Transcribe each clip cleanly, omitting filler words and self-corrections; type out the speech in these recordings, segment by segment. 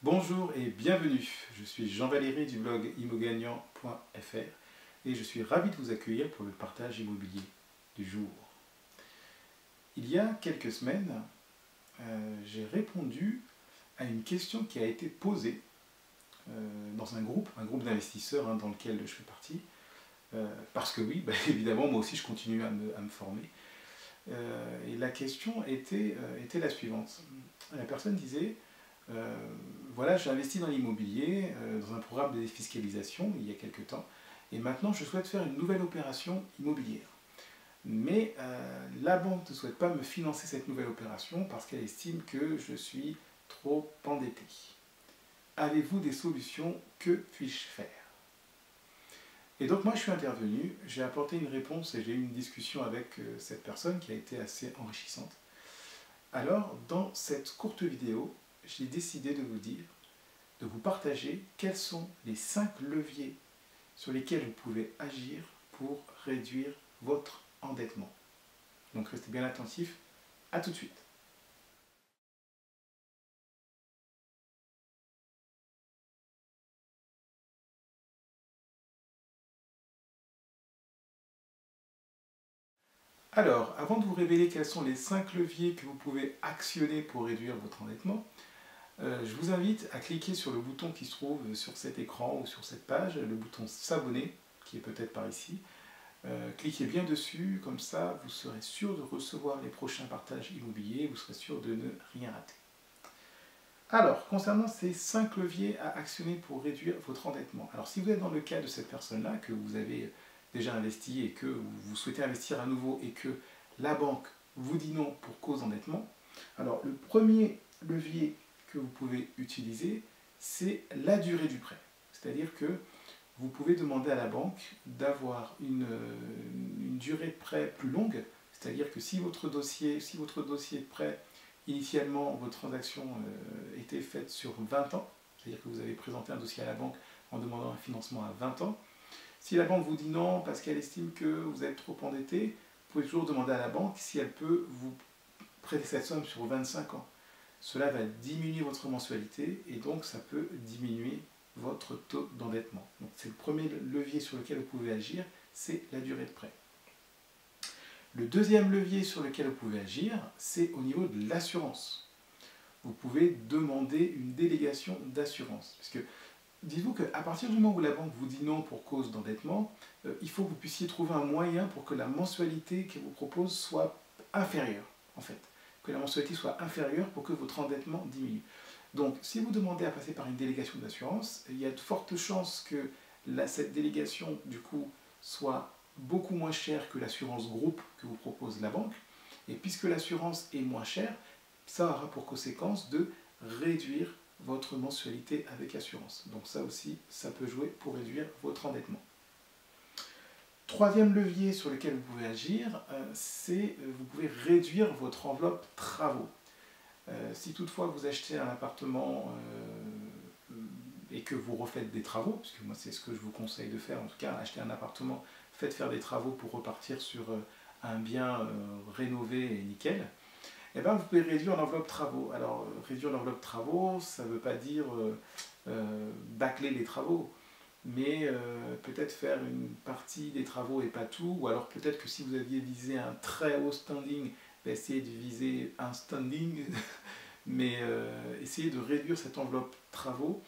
Bonjour et bienvenue, je suis Jean-Valéry du blog immogagnant.fr et je suis ravi de vous accueillir pour le partage immobilier du jour. Il y a quelques semaines, j'ai répondu à une question qui a été posée dans un groupe d'investisseurs dans lequel je fais partie, parce que oui, évidemment, moi aussi je continue à me former. Et la question était la suivante. La personne disait, voilà, j'ai investi dans l'immobilier, dans un programme de défiscalisation il y a quelques temps, et maintenant je souhaite faire une nouvelle opération immobilière. Mais la banque ne souhaite pas me financer cette nouvelle opération parce qu'elle estime que je suis trop endetté. Avez-vous des solutions? Que puis-je faire? Et donc moi je suis intervenu, j'ai apporté une réponse et j'ai eu une discussion avec cette personne qui a été assez enrichissante. Alors dans cette courte vidéo, j'ai décidé de vous dire, de vous partager quels sont les 5 leviers sur lesquels vous pouvez agir pour réduire votre endettement. Donc restez bien attentifs, à tout de suite. Alors, avant de vous révéler quels sont les 5 leviers que vous pouvez actionner pour réduire votre endettement, je vous invite à cliquer sur le bouton qui se trouve sur cet écran ou sur cette page, le bouton s'abonner, qui est peut-être par ici. Cliquez bien dessus, comme ça vous serez sûr de recevoir les prochains partages immobiliers, vous serez sûr de ne rien rater. Alors, concernant ces 5 leviers à actionner pour réduire votre endettement, alors si vous êtes dans le cas de cette personne-là, que vous avez déjà investi et que vous souhaitez investir à nouveau et que la banque vous dit non pour cause d'endettement, alors le premier levier que vous pouvez utiliser, c'est la durée du prêt. C'est-à-dire que vous pouvez demander à la banque d'avoir une durée de prêt plus longue, c'est-à-dire que si votre dossier de prêt, initialement, votre transaction était faite sur 20 ans, c'est-à-dire que vous avez présenté un dossier à la banque en demandant un financement à 20 ans, si la banque vous dit non parce qu'elle estime que vous êtes trop endetté, vous pouvez toujours demander à la banque si elle peut vous prêter cette somme sur 25 ans. Cela va diminuer votre mensualité et donc ça peut diminuer votre taux d'endettement. Donc c'est le premier levier sur lequel vous pouvez agir, c'est la durée de prêt. Le deuxième levier sur lequel vous pouvez agir, c'est au niveau de l'assurance. Vous pouvez demander une délégation d'assurance. Puisque dites-vous qu'à partir du moment où la banque vous dit non pour cause d'endettement, il faut que vous puissiez trouver un moyen pour que la mensualité qu'elle vous propose soit inférieure, en fait. Que la mensualité soit inférieure pour que votre endettement diminue. Donc, si vous demandez à passer par une délégation d'assurance, il y a de fortes chances que cette délégation, du coup, soit beaucoup moins chère que l'assurance groupe que vous propose la banque. Et puisque l'assurance est moins chère, ça aura pour conséquence de réduire votre mensualité avec assurance. Donc ça aussi, ça peut jouer pour réduire votre endettement. Troisième levier sur lequel vous pouvez agir, c'est vous pouvez réduire votre enveloppe travaux. Si toutefois vous achetez un appartement et que vous refaites des travaux, puisque moi c'est ce que je vous conseille de faire, en tout cas acheter un appartement, faites faire des travaux pour repartir sur un bien rénové et nickel, et bien vous pouvez réduire l'enveloppe travaux. Alors réduire l'enveloppe travaux, ça ne veut pas dire bâcler les travaux, mais peut-être faire une partie des travaux et pas tout, ou alors peut-être que si vous aviez visé un très haut standing, essayez de viser un standing, mais essayez de réduire cette enveloppe travaux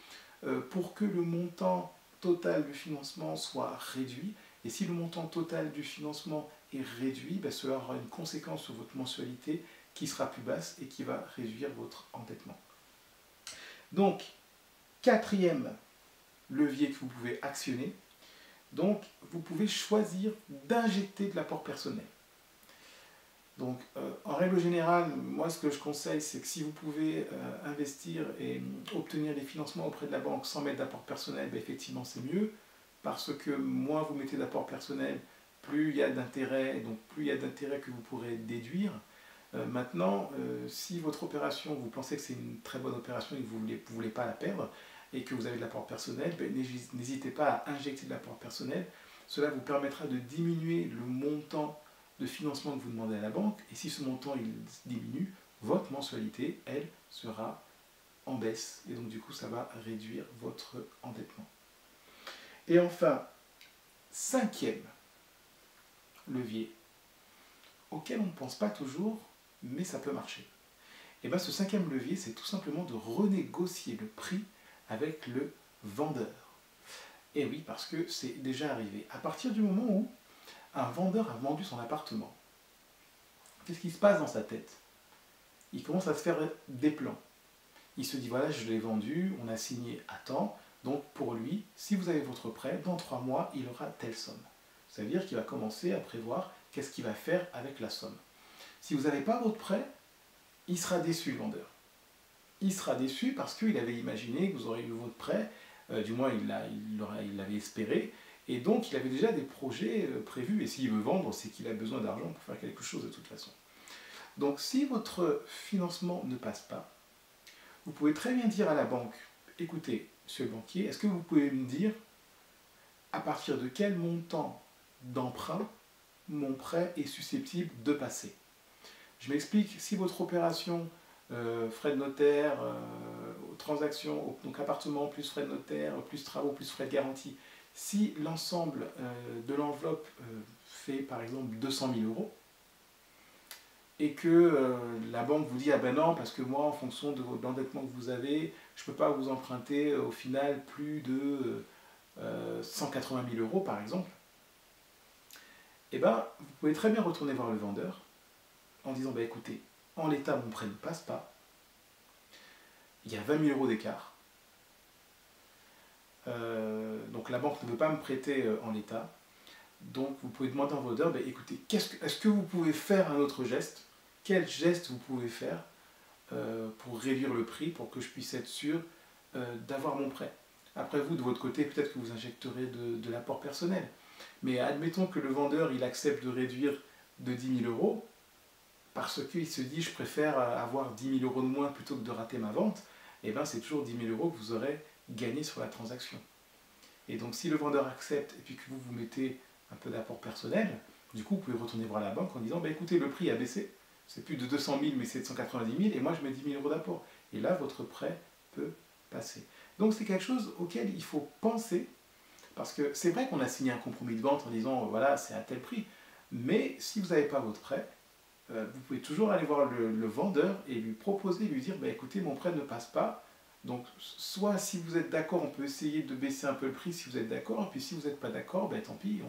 pour que le montant total du financement soit réduit. Et si le montant total du financement est réduit, cela aura une conséquence sur votre mensualité qui sera plus basse et qui va réduire votre endettement. Donc, quatrième levier que vous pouvez actionner, donc vous pouvez choisir d'injecter de l'apport personnel. Donc, en règle générale, moi ce que je conseille, c'est que si vous pouvez investir et obtenir des financements auprès de la banque sans mettre d'apport personnel, effectivement c'est mieux, parce que moins vous mettez d'apport personnel, plus il y a d'intérêt, donc plus il y a d'intérêt que vous pourrez déduire. Maintenant, si votre opération, vous pensez que c'est une très bonne opération et que vous ne voulez pas la perdre, et que vous avez de l'apport personnel, n'hésitez pas à injecter de l'apport personnel. Cela vous permettra de diminuer le montant de financement que vous demandez à la banque, et si ce montant il diminue, votre mensualité, elle, sera en baisse. Et donc du coup, ça va réduire votre endettement. Et enfin, cinquième levier, auquel on ne pense pas toujours, mais ça peut marcher. Et bien ce cinquième levier, c'est tout simplement de renégocier le prix avec le vendeur. Et oui, parce que c'est déjà arrivé. À partir du moment où un vendeur a vendu son appartement, qu'est-ce qui se passe dans sa tête? Il commence à se faire des plans. Il se dit, voilà, je l'ai vendu, on a signé à temps, donc pour lui, si vous avez votre prêt, dans 3 mois, il aura telle somme. Ça veut dire qu'il va commencer à prévoir qu'est-ce qu'il va faire avec la somme. Si vous n'avez pas votre prêt, il sera déçu, le vendeur. Il sera déçu parce qu'il avait imaginé que vous aurez eu votre prêt, du moins il l'avait espéré, et donc il avait déjà des projets prévus, et s'il veut vendre, c'est qu'il a besoin d'argent pour faire quelque chose de toute façon. Donc si votre financement ne passe pas, vous pouvez très bien dire à la banque, écoutez, monsieur le banquier, est-ce que vous pouvez me dire à partir de quel montant d'emprunt mon prêt est susceptible de passer? Je m'explique, si votre opération, frais de notaire, transactions, donc appartement plus frais de notaire, plus travaux, plus frais de garantie, si l'ensemble de l'enveloppe fait par exemple 200 000 euros, et que la banque vous dit, ah ben non, parce que moi, en fonction de l'endettement que vous avez, je ne peux pas vous emprunter au final plus de 180 000 euros par exemple, et ben vous pouvez très bien retourner voir le vendeur en disant, bah écoutez, en l'état mon prêt ne passe pas, il y a 20 000 euros d'écart, donc la banque ne veut pas me prêter en l'état, donc vous pouvez demander au vendeur, bah écoutez, est-ce que vous pouvez faire un autre geste? Quel geste vous pouvez faire pour réduire le prix, pour que je puisse être sûr d'avoir mon prêt? Après vous, de votre côté, peut-être que vous injecterez de l'apport personnel, mais admettons que le vendeur il accepte de réduire de 10 000 euros, parce qu'il se dit je préfère avoir 10 000 euros de moins plutôt que de rater ma vente, et bien c'est toujours 10 000 euros que vous aurez gagné sur la transaction. Et donc si le vendeur accepte et puis que vous mettez un peu d'apport personnel, du coup vous pouvez retourner voir la banque en disant bah, écoutez, le prix a baissé, c'est plus de 200 000 mais c'est de 190 000 et moi je mets 10 000 euros d'apport. Et là votre prêt peut passer. Donc c'est quelque chose auquel il faut penser, parce que c'est vrai qu'on a signé un compromis de vente en disant voilà c'est à tel prix, mais si vous n'avez pas votre prêt, vous pouvez toujours aller voir le vendeur et lui proposer, lui dire bah, écoutez, mon prêt ne passe pas, donc soit si vous êtes d'accord, on peut essayer de baisser un peu le prix si vous êtes d'accord, et puis si vous n'êtes pas d'accord, bah, tant pis,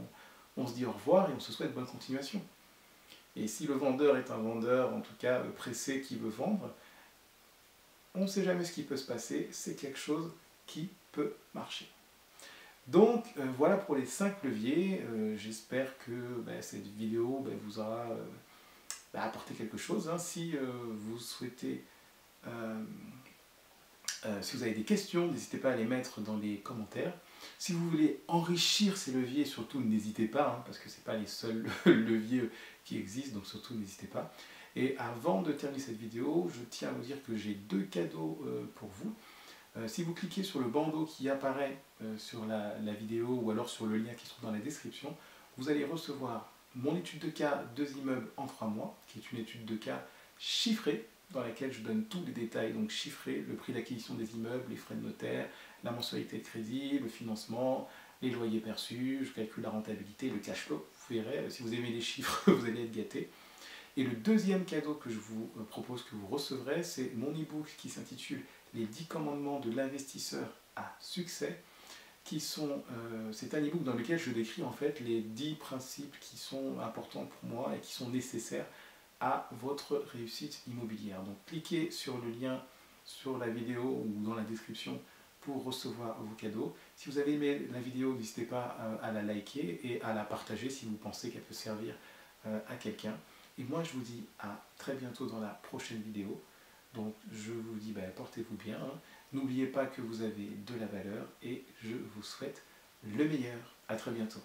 on se dit au revoir et on se souhaite bonne continuation. Et si le vendeur est un vendeur, en tout cas pressé, qui veut vendre, on ne sait jamais ce qui peut se passer, c'est quelque chose qui peut marcher. Donc voilà pour les 5 leviers, j'espère que cette vidéo vous aura apporté quelque chose. Hein. Si vous souhaitez, si vous avez des questions, n'hésitez pas à les mettre dans les commentaires. Si vous voulez enrichir ces leviers, surtout n'hésitez pas, hein, parce que ce n'est pas les seuls leviers qui existent, donc surtout n'hésitez pas. Et avant de terminer cette vidéo, je tiens à vous dire que j'ai 2 cadeaux pour vous. Si vous cliquez sur le bandeau qui apparaît sur la vidéo ou alors sur le lien qui se trouve dans la description, vous allez recevoir mon étude de cas 2 immeubles en 3 mois, qui est une étude de cas chiffrée, dans laquelle je donne tous les détails, donc chiffré, le prix d'acquisition des immeubles, les frais de notaire, la mensualité de crédit, le financement, les loyers perçus, je calcule la rentabilité, le cash flow. Vous verrez, si vous aimez les chiffres, vous allez être gâtés. Et le deuxième cadeau que je vous propose que vous recevrez, c'est mon e-book qui s'intitule « Les 10 commandements de l'investisseur à succès », c'est un e-book dans lequel je décris en fait les 10 principes qui sont importants pour moi et qui sont nécessaires à votre réussite immobilière. Donc cliquez sur le lien sur la vidéo ou dans la description pour recevoir vos cadeaux. Si vous avez aimé la vidéo, n'hésitez pas à la liker et à la partager si vous pensez qu'elle peut servir à quelqu'un. Et moi je vous dis à très bientôt dans la prochaine vidéo. Donc je vous dis portez-vous bien, hein. N'oubliez pas que vous avez de la valeur et je vous souhaite le meilleur. À très bientôt.